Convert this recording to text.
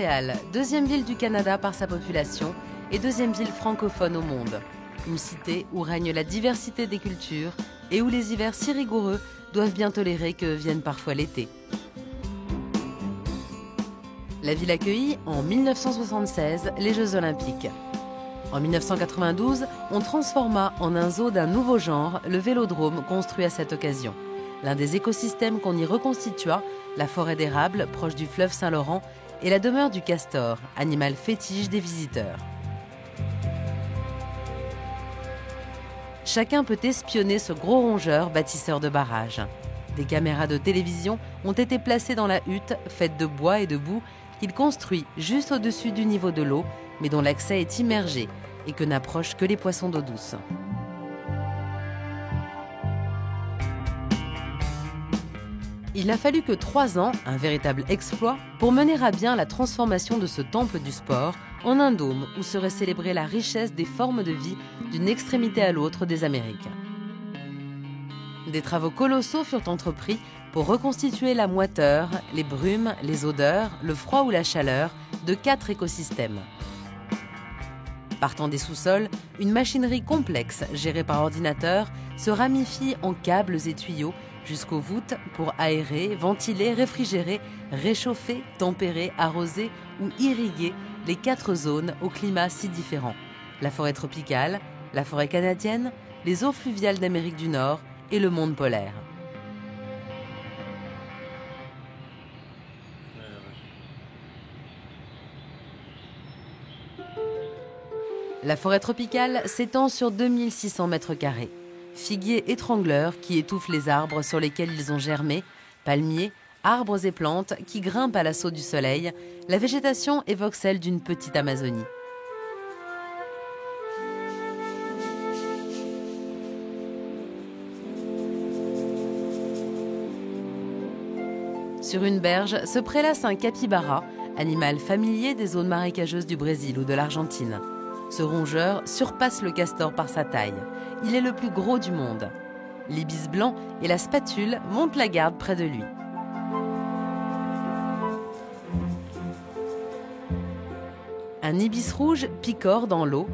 Montréal, deuxième ville du Canada par sa population et deuxième ville francophone au monde. Une cité où règne la diversité des cultures et où les hivers si rigoureux doivent bien tolérer que vienne parfois l'été. La ville accueillit en 1976 les Jeux Olympiques. En 1992, on transforma en un zoo d'un nouveau genre le Vélodrome construit à cette occasion. L'un des écosystèmes qu'on y reconstitua, la forêt d'érable proche du fleuve Saint-Laurent et la demeure du castor, animal fétiche des visiteurs. Chacun peut espionner ce gros rongeur bâtisseur de barrages. Des caméras de télévision ont été placées dans la hutte, faite de bois et de boue, qu'il construit juste au-dessus du niveau de l'eau, mais dont l'accès est immergé et que n'approchent que les poissons d'eau douce. Il n'a fallu que 3 ans, un véritable exploit, pour mener à bien la transformation de ce temple du sport en un dôme où serait célébrée la richesse des formes de vie d'une extrémité à l'autre des Amériques. Des travaux colossaux furent entrepris pour reconstituer la moiteur, les brumes, les odeurs, le froid ou la chaleur de 4 écosystèmes. Partant des sous-sols, une machinerie complexe gérée par ordinateur se ramifie en câbles et tuyaux jusqu'aux voûtes pour aérer, ventiler, réfrigérer, réchauffer, tempérer, arroser ou irriguer les 4 zones au climat si différent. La forêt tropicale, la forêt canadienne, les eaux fluviales d'Amérique du Nord et le monde polaire. La forêt tropicale s'étend sur 2600 mètres carrés. Figuiers étrangleurs qui étouffent les arbres sur lesquels ils ont germé, palmiers, arbres et plantes qui grimpent à l'assaut du soleil, la végétation évoque celle d'une petite Amazonie. Sur une berge se prélasse un capybara, animal familier des zones marécageuses du Brésil ou de l'Argentine. Ce rongeur surpasse le castor par sa taille. Il est le plus gros du monde. L'ibis blanc et la spatule montent la garde près de lui. Un ibis rouge picore dans l'eau